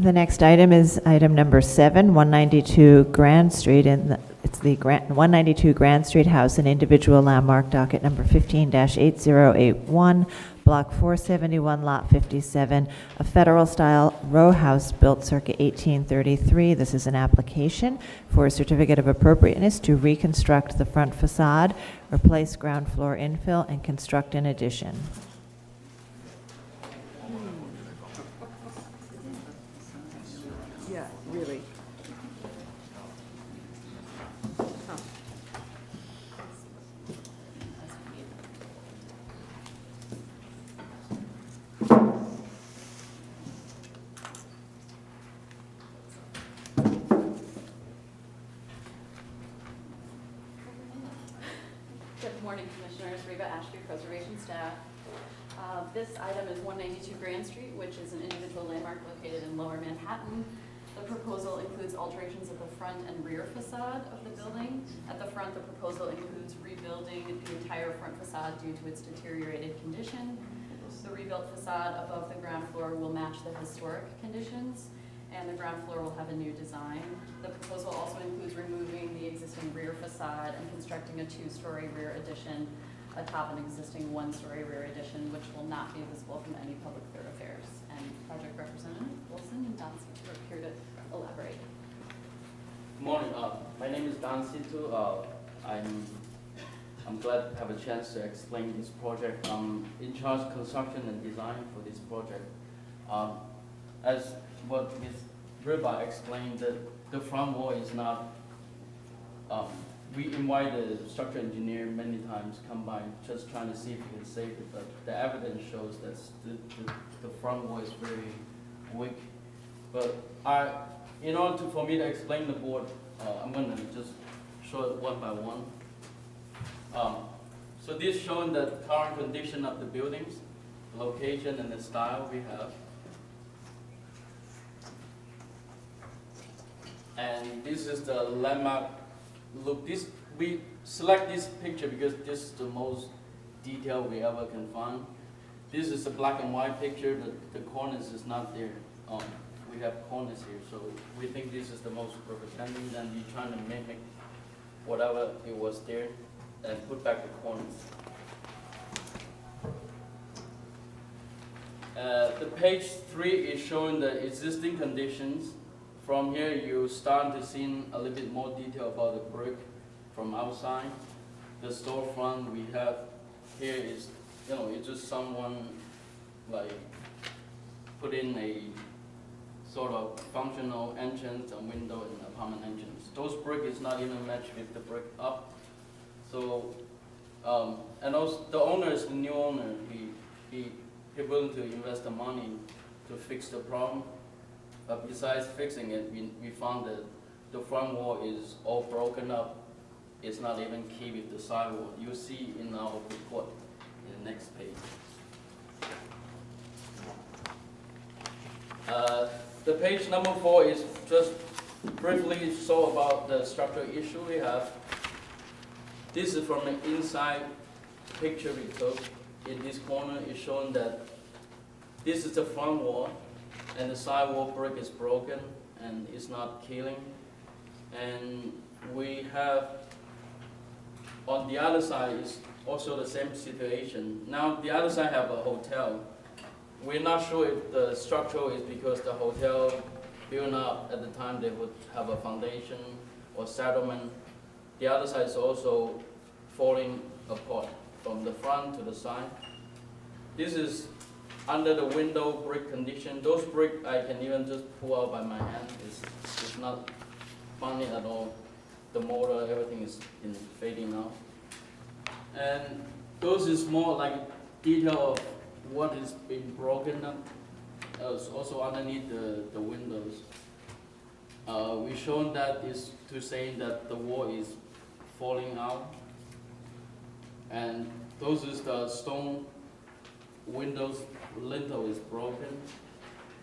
The next item is item number 7, 192 Grand Street, and it's the 192 Grand Street House, an individual landmark, docket number 15-8081, block 471, lot 57, a federal-style row house built circa 1833. This is an application for a certificate of appropriateness to reconstruct the front facade, replace ground floor infill, and construct an addition. Yeah, really. Good morning, Commissioners. Reba Ashby, Preservation Staff. This item is 192 Grand Street, which is an individual landmark located in Lower Manhattan. The proposal includes alterations of the front and rear facade of the building. At the front, the proposal includes rebuilding the entire front facade due to its deteriorated condition. The rebuilt facade above the ground floor will match the historic conditions, and the ground floor will have a new design. The proposal also includes removing the existing rear facade and constructing a 2-story rear addition atop an existing 1-story rear addition, which will not be visible from any public thoroughfares. And project representative Wilson and Don Situ are here to elaborate. Good morning. My name is Don Situ. I'm glad to have a chance to explain this project. I'm in charge of construction and design for this project. As what Ms. Riba explained, the front wall is not. We invite the structural engineer many times come by just trying to see if we can save it, but the evidence shows that the front wall is very weak. But in order for me to explain the board, I'm going to just show it one by one. So this showing the current condition of the buildings, the location and the style we have. And this is the landmark look. We select this picture because this is the most detail we ever can find. This is a black and white picture. The corners is not there. We have corners here, so we think this is the most representative, and we're trying to mimic whatever it was there and put back the corners. The page 3 is showing the existing conditions. From here, you start to see a little bit more detail about the brick from outside. The storefront we have here is, it's just someone like put in a sort of functional entrance and window and apartment entrance. Those brick is not even matched with the brick up. So, and also the owner is the new owner. He willing to invest the money to fix the problem. But besides fixing it, we found that the front wall is all broken up. It's not even key with the side wall. You see in our report in the next page. The page number 4 is just briefly show about the structural issue we have. This is from an inside picture we took. In this corner is showing that this is the front wall, and the sidewall brick is broken and it's not killing. And we have, on the other side is also the same situation. Now the other side have a hotel. We're not sure if the structure is because the hotel built up at the time they would have a foundation or settlement. The other side is also falling apart from the front to the side. This is under the window brick condition. Those brick I can even just pull out by my hand. It's not funny at all. The mortar, everything is fading out. And those is more like detail of what is being broken up. It's also underneath the windows. We shown that is to say that the wall is falling out. And those is the stone windows lintel is broken.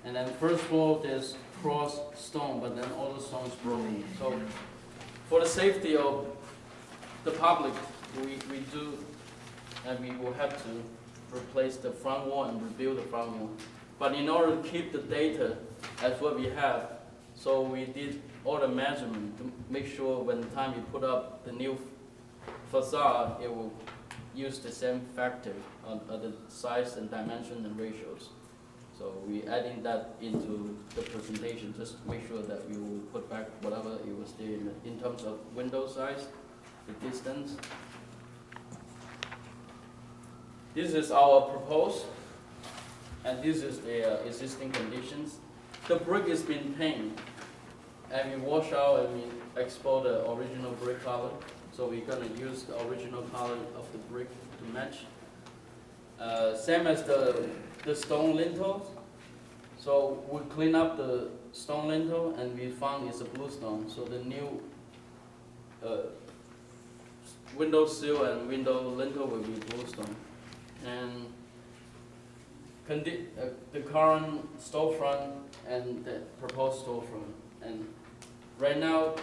And then first floor there's cross stone, but then all the stone is broken. So for the safety of the public, we do, and we will have to replace the front wall and rebuild the front wall. But in order to keep the data as what we have. So we did all the measurement to make sure when the time you put up the new facade, it will use the same factor on the size and dimension and ratios. So we adding that into the presentation, just to make sure that we will put back whatever it was there in terms of window size, the distance. This is our proposed, and this is the existing conditions. The brick is been painted, and we wash out and we export the original brick color. So we're gonna use the original color of the brick to match. Same as the stone lintels. So we clean up the stone lintel and we found it's a blue stone. So the new window sill and window lintel will be blue stone. And the current storefront and the proposed storefront. And right now,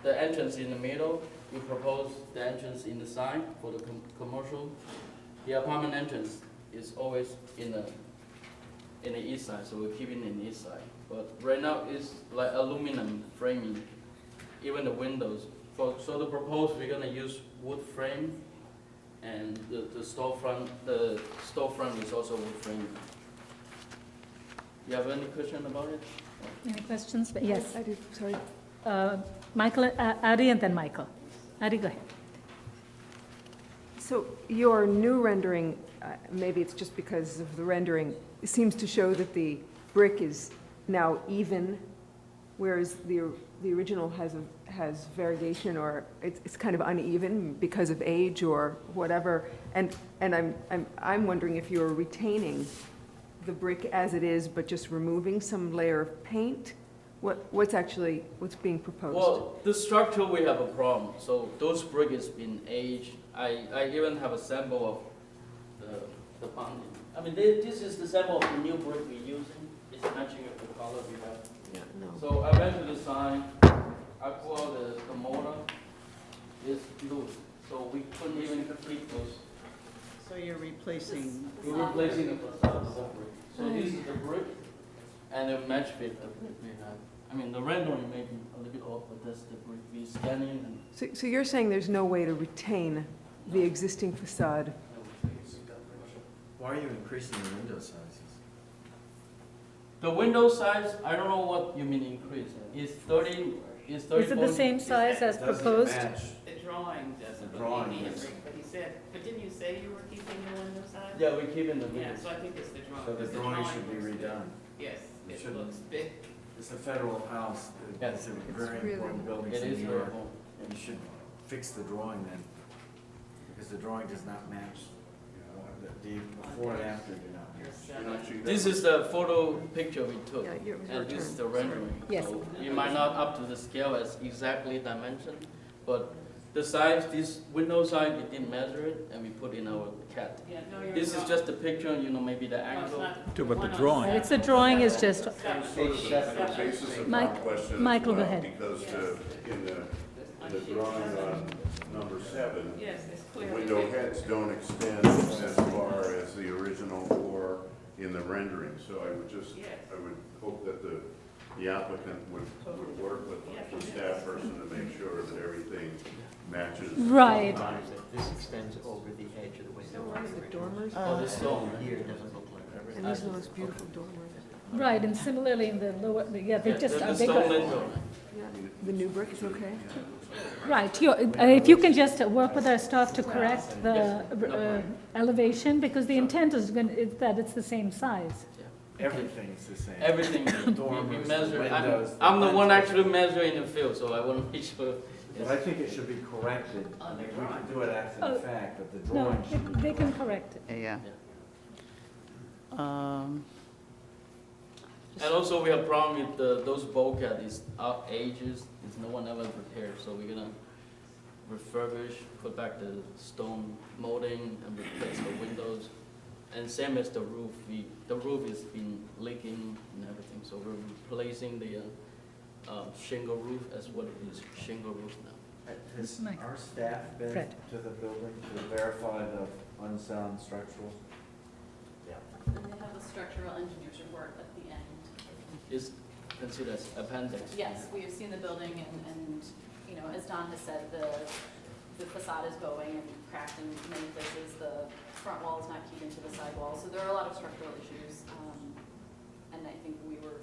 the entrance in the middle, we propose the entrance in the side for the commercial. The apartment entrance is always in the east side, so we're keeping it in the east side. But right now it's like aluminum framing, even the windows. So the proposed, we're gonna use wood frame, and the storefront is also wood frame. You have any question about it? Any questions? Yes. I do, sorry. Michael, Ari, and then Michael. Ari, go ahead. So your new rendering, maybe it's just because of the rendering, it seems to show that the brick is now even, whereas the original has variation, or it's kind of uneven because of age or whatever. And I'm wondering if you're retaining the brick as it is, but just removing some layer of paint? What's being proposed? Well, the structure we have a problem. So those brick has been aged. I even have a sample of the bonding. I mean, this is the sample of the new brick we're using. It's matching with the color we have. Yeah, no. So I went to the sign. I pulled out the motor. It's loose. So we couldn't even keep those. So you're replacing, We're replacing the facade of the brick. So this is the brick, and the match fit the brick we have. I mean, the rendering may be a little bit off, but that's the brick we're scanning and. So you're saying there's no way to retain the existing facade? Why are you increasing the window sizes? The window size, I don't know what you mean increase. Is 30, is 30. Is it the same size as Doesn't proposed? match. the drawing doesn't, The but drawing maybe is- but he said, but didn't you say you were keeping the window size? Yeah, we're keeping the Yeah, windows. so I think it's the drawing. So the because drawing should be looks big. redone. Yes, It it shouldn't. looks big. It's a federal house, it's a very really- important building It in is New very York. important. You should fix the drawing then, because the drawing does not match, the before and after do not match. This is the photo picture we took, Yeah, your and this is turn. the rendering. Yes. So it might not up to the scale as exactly dimensioned, but the size, this window size, we didn't measure it, and we put in our CAT. Yeah, no, you're This is wrong. just the picture, you know, maybe the No, it's angle. not. To, but the One on drawing. seven. It's the drawing is just, Sort of the basis of my Mike- question as Michael, go well, ahead. because in the drawing on number 7, Yes, it's the clearly. window big. heads don't extend as far as the original or in the rendering. So I would Yes. hope that the applicant would work with the staff person to make sure that everything matches. right. This extends over the edge of the window. The dormers, Oh, the stone. Here doesn't look like and these are those beautiful dormers. Right, and similarly in the lower, yeah, they Yeah, just the are stone bigger. lintel. Yeah. The new brick is okay? Right, if you can just work with our staff to correct the Yes, no problem. elevation, because the intent is that it's the same size. Everything's the same. Everything, we Dormers, measure. windows, I'm the one the actually measuring the field, so I want to make sure. But I think it should be corrected, I mean, we can do it after the Oh, fact, but the No, drawing should be. they can correct it. Yeah. And also we have problem with those bulkhead is out ages, is no one ever repaired, so we're gonna refurbish, put back the stone molding and replace the windows. And same as the roof, the roof has been leaking and everything, so we're replacing the shingle roof as what it is, shingle roof now. Has Mike. our staff been Fred. to the building to verify the unsound structural? And they have a structural engineer's report at the end. Is consider as appendix. Yes, we have seen the building and, you know, as Don has said, the facade is going and cracked in many places. The front wall is not keeping to the side wall, so there are a lot of structural issues. And I think we were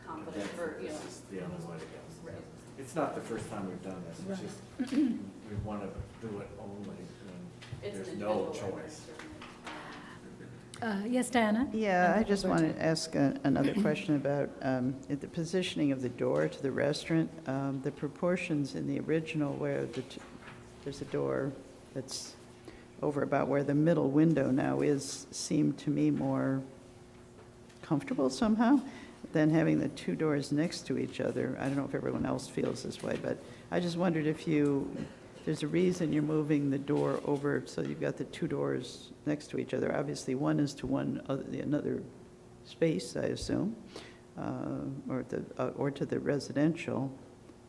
confident for, you know. This is the only way to go. Right. It's not the first time we've done this, it's just, we want to do it only when It's an there's no individual rendering, choice. certainly. Yes, Diana? Yeah, I just want to ask another question about the positioning of the door to the restaurant. The proportions in the original where there's a door that's over about where the middle window now is, seem to me more comfortable somehow than having the two doors next to each other. I don't know if everyone else feels this way, but I just wondered if there's a reason you're moving the door over so you've got the two doors next to each other. Obviously, one is to another space, I assume, or to the residential.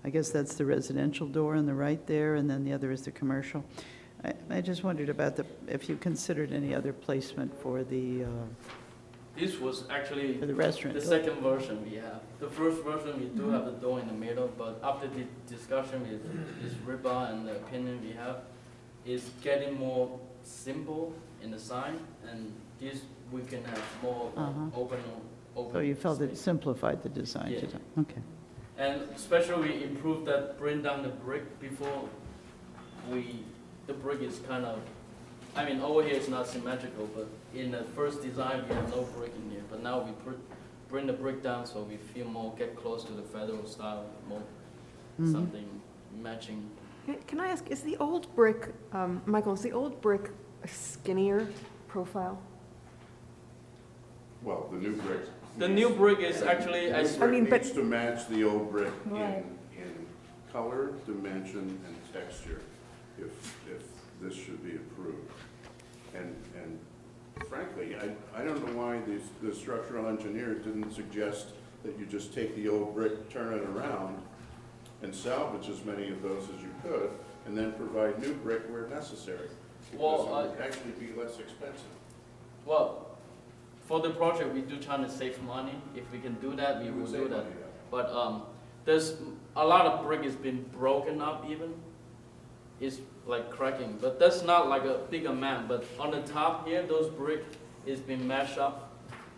I guess that's the residential door on the right there, and then the other is the commercial. I just wondered about if you considered any other placement for the This was actually restaurant. the second version we have. The first version, we do have the door in the middle, but after the discussion with this Riba and the opinion we have, is getting more simple in the sign, and this we can have more open. So you felt it space. simplified the design? Yeah. Okay. And especially we improved that, bring down the brick before the brick is kind of, I mean, over here it's not symmetrical, but in the first design, we have no brick in here. But now we bring the brick down so we feel more, get close to the federal style, more something matching. Can I ask, is the old brick, Michael, is the old brick a skinnier profile? Well, the new brick. The new brick is actually, The as new I mean, brick but- needs to match the old brick Right. in color, dimension, and texture, if this should be approved. And frankly, I don't know why the structural engineer didn't suggest that you just take the old brick, turn it around, and salvage as many of those as you could, and then provide new brick where necessary. Because Well, it would actually be less expensive. well, for the project, we do trying to save money. If we can do that, we You will would do save that. money, yeah. But there's a lot of brick has been broken up even. It's like cracking, but that's not like a big amount. But on the top here, those brick is been mashed up.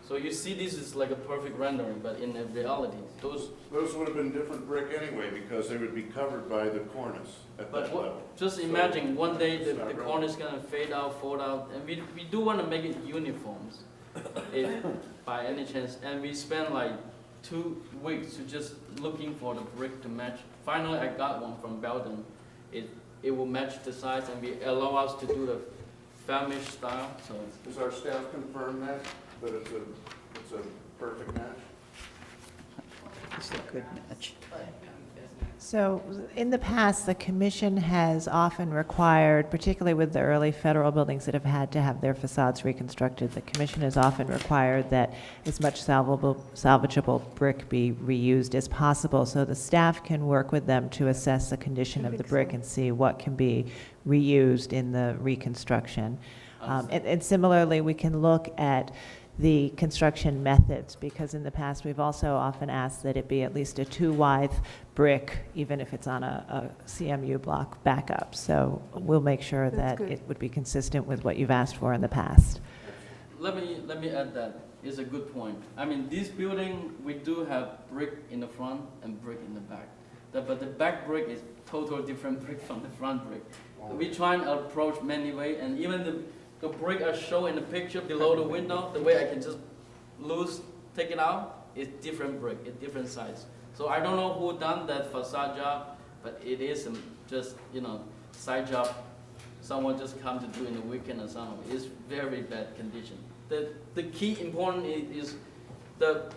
So you see this is like a perfect rendering, but in the reality, those. Those would have been different brick anyway, because they would be covered by the cornice at But that level. just So imagine one day it's the not relevant. corner is gonna fade out, fold out, and we do want to make it uniforms, if by any chance. And we spent like 2 weeks to just looking for the brick to match. Finally, I got one from Belden. It will match the size, and we allow us to do the famish style. So Does our staff confirm that it's a perfect match? It's a good match. So in the past, the commission has often required, particularly with the early federal buildings that have had to have their facades reconstructed, the commission has often required that as much salvageable brick be reused as possible, so the staff can work with them to assess the condition of the brick and see what can be reused in the reconstruction. And similarly, we can look at the construction methods, because in the past, we've also often asked that it be at least a 2-wide brick, even if it's on a CMU block backup. So we'll make sure That's that good. it would be consistent with what you've asked for in the past. let me add that. It's a good point. I mean, this building, we do have brick in the front and brick in the back. But the back brick is totally different brick from the front brick. We try and approach many ways, and even the brick I show in the picture below the window, the way I can just take it out, is different brick, it's different size. So I don't know who done that facade job, but it is just, side job. Someone just come to do in the weekend or something. It's very bad condition. The key important is the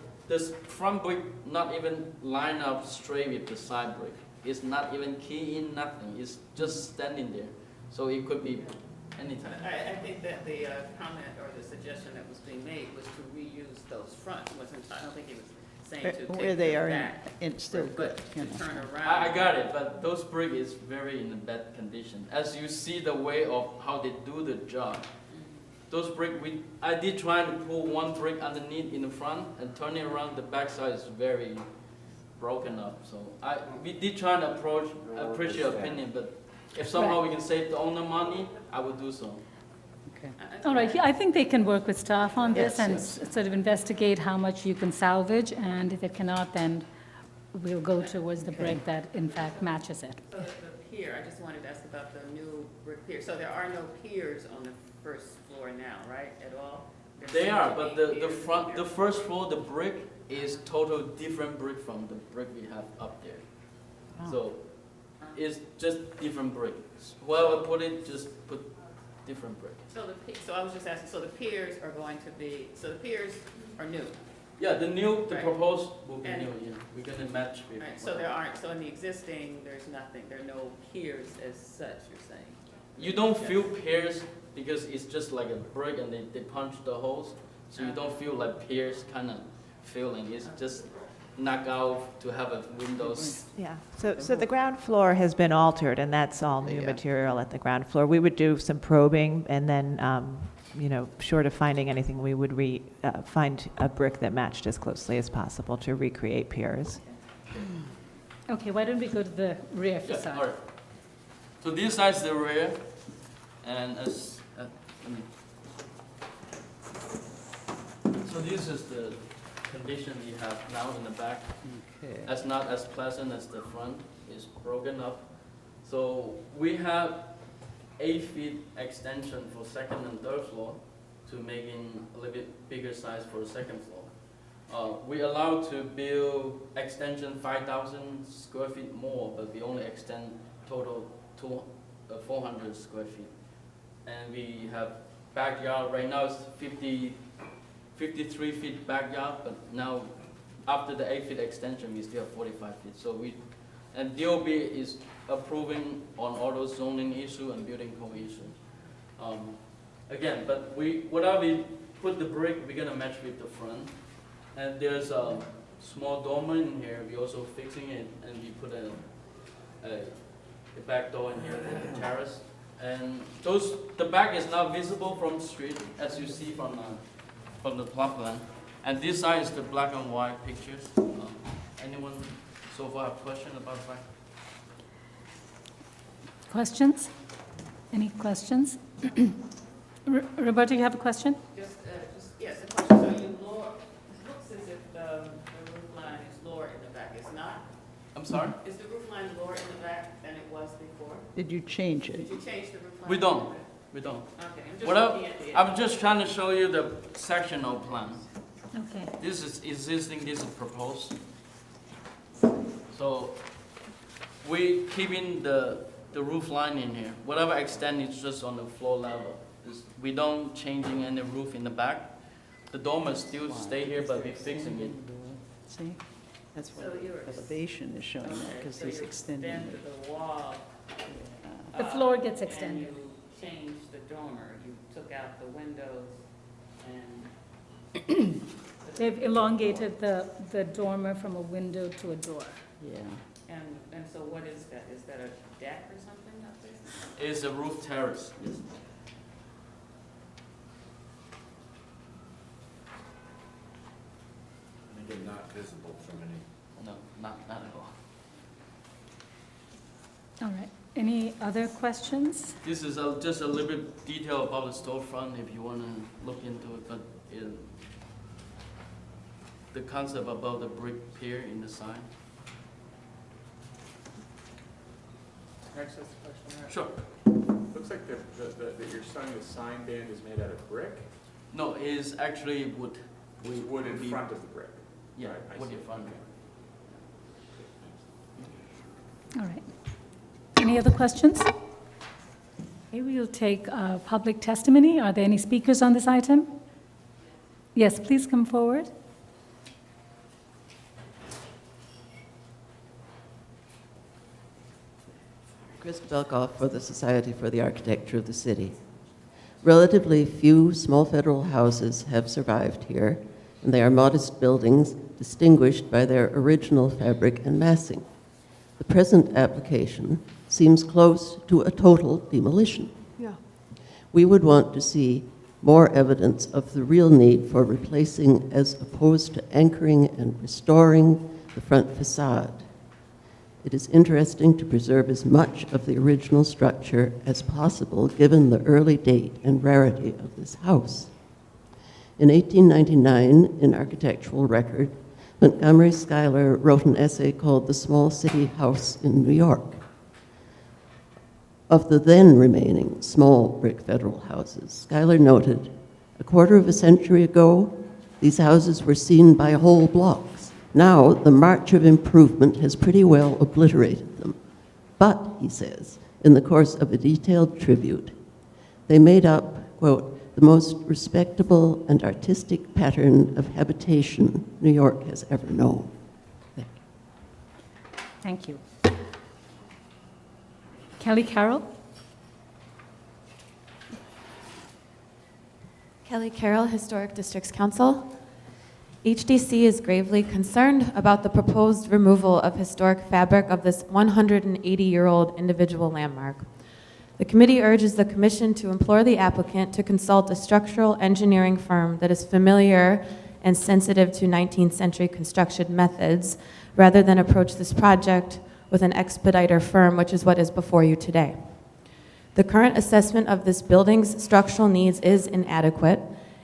front brick not even line up straight with the side brick. It's not even key in nothing. It's just standing there. So it could be anytime. I think that the comment or the suggestion that was being made was to reuse those front, I don't think he was saying to take Where they them are, back, it's still good. but you to know. turn around. I got it, but those brick is very in a bad condition. As you see the way of how they do the job, those brick, I did try to pull one brick underneath in the front and turn it around, the backside is very broken up, so we did try to appreciate your opinion, but if somehow we can save the owner money, I would do so. Okay. All right, yeah, I think they can work with staff on this Yes, and yes. sort of investigate how much you can salvage, and if it cannot, then we'll go towards the brick that in fact matches it. So the pier, I just wanted to ask about the new brick pier. So there are no piers on the first floor now, right, at all? There They seem are, to but be the piers front, there. the first floor, the brick is total different brick from the brick we have up there. So it's just different brick. Whoever put it, just put different brick. So I was just asking, so the piers are going to be, so the piers are new, Yeah, the Right. proposed will be And- new, yeah. We're gonna match with. right? So there aren't, so in the existing, there's nothing, there are no piers as such, you're saying? You don't feel piers because it's just like a brick and they punch the holes. So you don't feel like piers kind of feeling. It's just knock out to have a windows. Yeah, so the ground floor has been altered, and that's all new Yeah. material at the ground floor. We would do some probing, and then, short of finding anything, we would find a brick that matched as closely as possible to recreate piers. Okay, why don't we go to the rear Yeah, facade? all right. So this side's the rear, and so this is the condition we have now in the back. Okay. That's not as pleasant as the front. It's broken up. So we have 8 feet extension for second and third floor to making a little bit bigger size for the second floor. We allowed to build extension 5,000 square feet more, but we only extend total 400 square feet. And we have backyard, right now it's 53 feet backyard, but now after the 8 feet extension, we still have 45 feet. So and DOB is approving on all those zoning issue and building code issue. Again, but whatever we put the brick, we're gonna match with the front. And there's a small dormer in here, we also fixing it, and we put a back door in here for the terrace. And the back is not visible from the street, as you see from the plot plan. And this side is the black and white pictures. Anyone so far have question about that? Questions? Any questions? Roberta, you have a question? Yes, a question. So you lower, it looks as if the roof line is lower in the back. It's not? I'm sorry? Is the roof line lower in the back than it was before? Did you change Did it? you change the roof line? We don't. We don't. Okay, I'm just What looking at the. I'm just trying to show you the sectional plan. Okay. This is existing, this is proposed. So we keeping the roof line in here. Whatever extent is just on the floor level. We don't changing any roof in the back. The dormer still stay here, but we fixing it. See? That's why So the you're- elevation is showing that, Okay, because so he's you extending extend it. the wall. The floor gets And extended. you changed the dormer, you took out the windows and. They've elongated the dormer from a window to a door. Yeah. And so what is that? Is that a deck or something up there? It's a roof terrace. And again, not visible from any. No, not at all. All right. Any other questions? This is just a little bit detail about the storefront if you want to look into it, but the concept about the brick pier in the sign. Can I just ask a question there? Sure. Looks like that you're saying the sign band is made out of brick? No, it is actually wood. It's wood in We- front of the brick? Yeah, Right, I wood see. in front. All right. Any other questions? Okay, we will take public testimony. Are there any speakers on this item? Yes, please come forward. Chris Belkoff for the Society for the Architecture of the City. Relatively few small federal houses have survived here, and they are modest buildings distinguished by their original fabric and massing. The present application seems close to a total demolition. Yeah. We would want to see more evidence of the real need for replacing as opposed to anchoring and restoring the front facade. It is interesting to preserve as much of the original structure as possible given the early date and rarity of this house. In 1899, in Architectural Record, Montgomery Schuyler wrote an essay called The Small City House in New York. Of the then remaining small brick federal houses, Schuyler noted, a quarter of a century ago, these houses were seen by whole blocks. Now, the march of improvement has pretty well obliterated them. But, he says, in the course of a detailed tribute, they made up, quote, the most respectable and artistic pattern of habitation New York has ever known. Thank you. Kelly Carroll? Kelly Carroll, Historic Districts Council. HDC is gravely concerned about the proposed removal of historic fabric of this 180-year-old individual landmark. The committee urges the commission to implore the applicant to consult a structural engineering firm that is familiar and sensitive to 19th century construction methods, rather than approach this project with an expediter firm, which is what is before you today. The current assessment of this building's structural needs is inadequate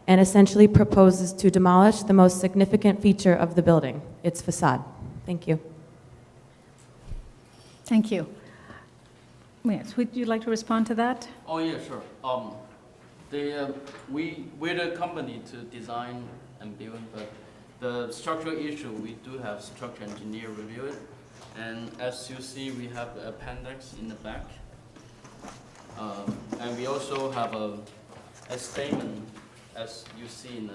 and essentially proposes to demolish the most significant feature of the building, its facade. Thank you. Thank you. Yes, would you like to respond to that? Oh, yeah, sure. We're the company to design and build, but the structural issue, we do have structural engineer review it. And as you see, we have the appendix in the back. And we also have a statement, as you see in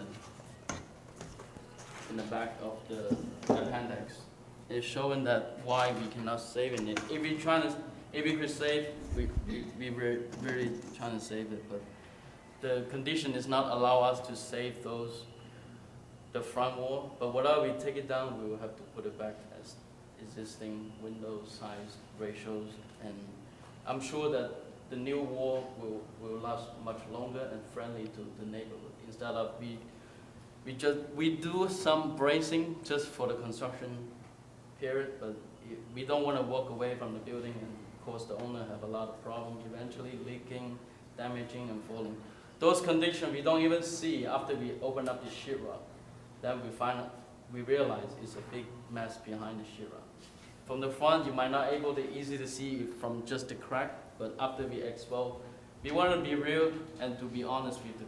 the back of the appendix. It's showing that why we cannot save in it. If we could save, we were really trying to save it, but the condition is not allow us to save the front wall. But whatever we take it down, we will have to put it back as existing window size ratios, and I'm sure that the new wall will last much longer and friendly to the neighborhood. Instead of we do some bracing just for the construction period, but we don't want to walk away from the building and cause the owner have a lot of problems, eventually leaking, damaging, and falling. Those conditions we don't even see after we open up the sheetrock. Then we realize it's a big mess behind the sheetrock. From the front, you might not able to easy to see from just the crack, but after we expose, we want to be real and to be honest with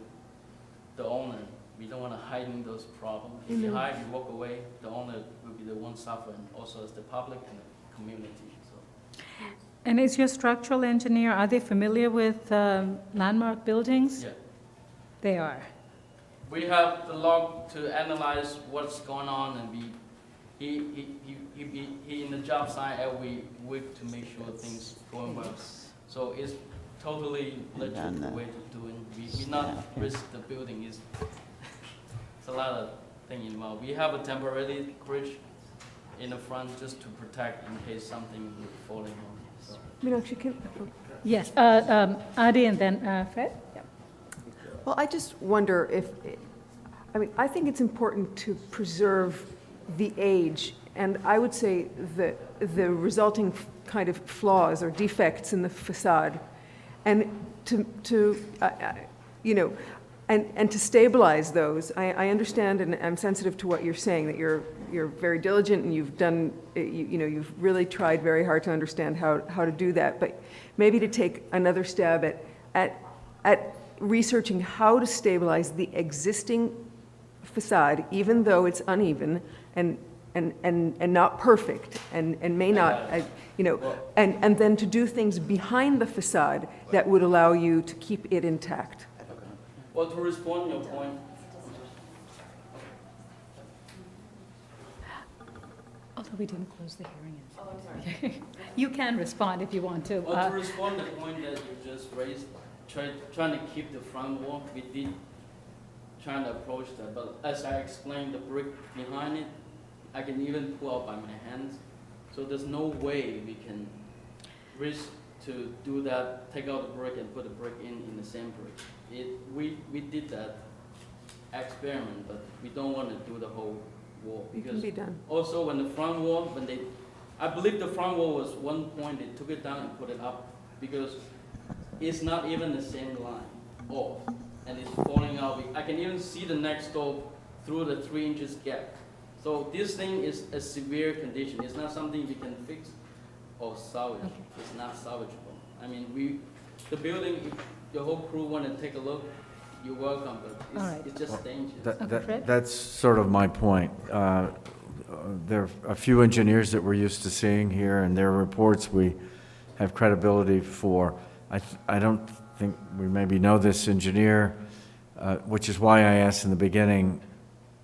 the owner. We don't want to hide in those problems. If you hide, you walk away, the owner will be the one suffering, also as the public and the community. So. And is your structural engineer, are they familiar with landmark buildings? Yeah. They are. We have the log to analyze what's going on, and he in the job site every week to make sure things going well. So it's totally legit the way to do it. We not risk the building. It's a lot of things involved. We have a temporary bridge in the front just to protect in case something would fall in. So. Meenakshi, Yes, Adi and then Fred? Yeah. Well, I just wonder if, I think it's important to preserve the age, and I would say the resulting kind of flaws or defects in the facade, and to stabilize those. I understand, and I'm sensitive to what you're saying, that you're very diligent and you've done, you've really tried very hard to understand how to do that, but maybe to take another stab at researching how to stabilize the existing facade, even though it's uneven and not perfect and may not, and then to do things behind the facade that would allow you to keep it intact. Well, to respond to your point, Although we didn't close the hearing. Oh, I'm sorry. You can respond if you want to. well, to respond to the point that you just raised, trying to keep the front wall, we did trying to approach that, but as I explained, the brick behind it, I can even pull out by my hands, so there's no way we can risk to do that, take out the brick and put the brick in the same brick. We did that experiment, but we don't want to do the whole wall. It can Because be done. also when the front wall, I believe the front wall was one point, they took it down and put it up, because it's not even the same line off, and it's falling out. I can even see the next door through the 3 inches gap. So this thing is a severe condition. It's not something we can fix or salvage. Okay. It's not salvageable. I mean, the building, if your whole crew want to take a look, you're welcome, but All right. it's just dangerous. Okay, Fred? That's sort of my point. There are a few engineers that we're used to seeing here, and their reports we have credibility for. I don't think we maybe know this engineer, which is why I asked in the beginning,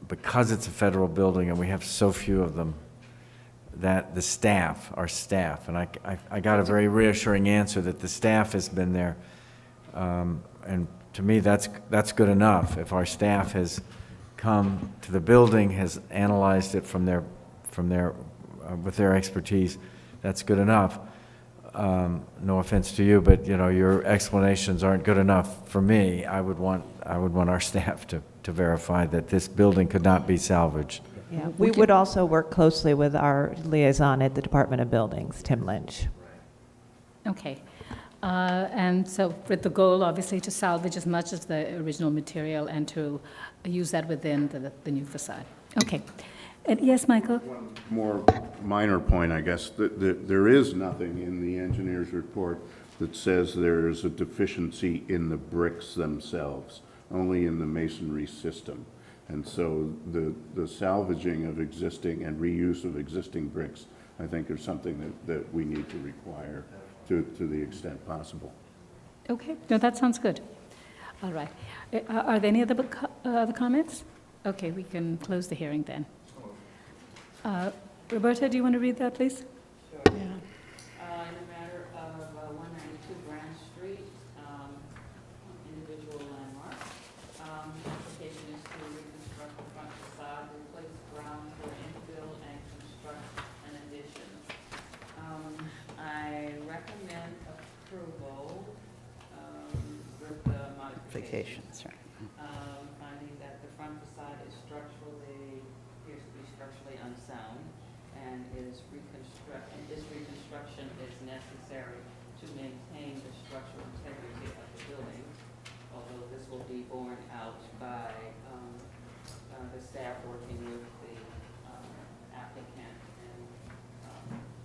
because it's a federal building and we have so few of them, that the staff, our staff, and I got a very reassuring answer that the staff has been there. And to me, that's good enough. If our staff has come to the building, has analyzed it with their expertise, that's good enough. No offense to you, but your explanations aren't good enough for me. I would want our staff to verify that this building could not be salvaged. Yeah, we would also work closely with our liaison at the Department of Buildings, Tim Lynch. Okay. And so with the goal, obviously, to salvage as much as the original material and to use that within the new facade. Okay. And yes, Michael? One more minor point, I guess, that there is nothing in the engineer's report that says there is a deficiency in the bricks themselves, only in the masonry system. And so the salvaging of existing and reuse of existing bricks, I think, are something that we need to require to the extent possible. Okay, no, that sounds good. All right. Are there any other comments? Okay, we can close the hearing then. Roberta, do you want to read that, please? In the matter of 192 Grand Street, individual landmark, application is to reconstruct the front facade, replace ground floor infill, and construct an addition. I recommend approval with the modifications. Vacations, right. Finding that the front facade appears to be structurally unsound, and this reconstruction is necessary to maintain the structural integrity of the building, although this will be borne out by the staff working with the applicant and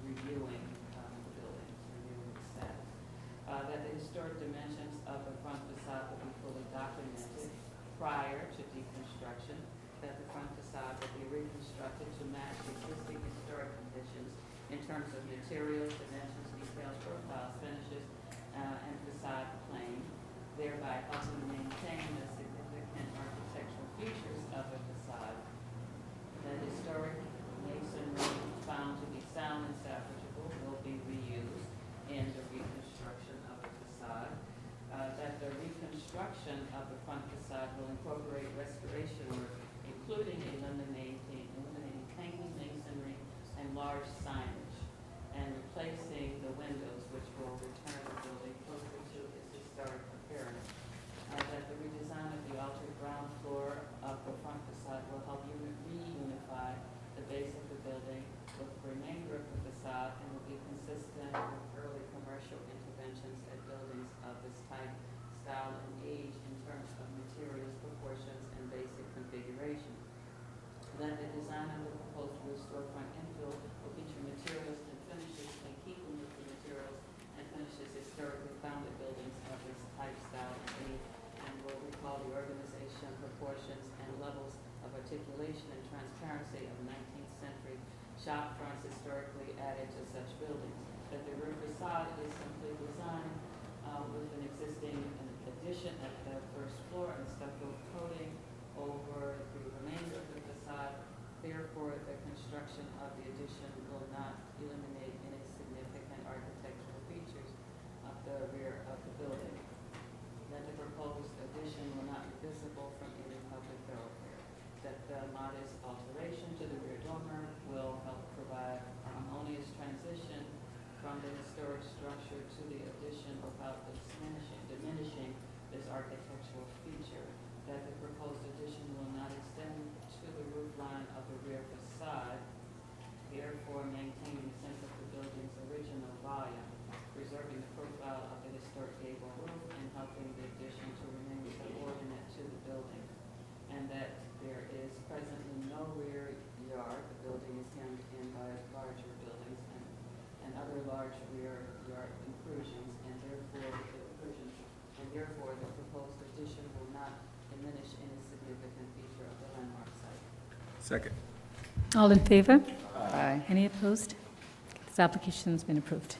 reviewing the building, reviewing the staff. That the historic dimensions of the front facade will be fully documented prior to deconstruction, that the front facade will be reconstructed to match existing historic conditions in terms of materials, dimensions, details, profiles, finishes, and facade plane, thereby helping maintain the significant architectural features of the facade. That historic masonry found to be sound and salvageable will be reused in the reconstruction of the facade. That the reconstruction of the front facade will incorporate restoration work, including eliminating hanging masonry and large signage, and replacing the windows, which will return the building closer to its historic appearance. That the redesign of the altered ground floor of the front facade will help reunify the base of the building with the remainder of the facade and will be consistent with early commercial interventions at buildings of this type, style, and age in terms of materials, proportions, and basic configuration. That the design of the proposed roof storefront infill will feature materials and finishes in keeping with the materials and finishes historically founded buildings of this type, style, and age, and will recall the organization, proportions, and levels of articulation and transparency of 19th century shop fronts historically added to such buildings. That the roof facade is simply designed with an existing addition at the first floor and stucco coating over the remainder of the facade. Therefore, the construction of the addition will not eliminate any significant architectural features of the rear of the building. That the proposed addition will not be visible from any public thoroughfare. That the modest alteration to the rear dormer will help provide a harmonious transition from the historic structure to the preserving the profile of the historic gable roof and helping the addition to remain subordinate to the building, and that there is presently no rear yard. The building is hemmed in by larger buildings and other large rear yard intrusions, and therefore the proposed addition will not diminish any significant feature of the landmark site. Second. All in favor? Aye. Any opposed? This application's been approved.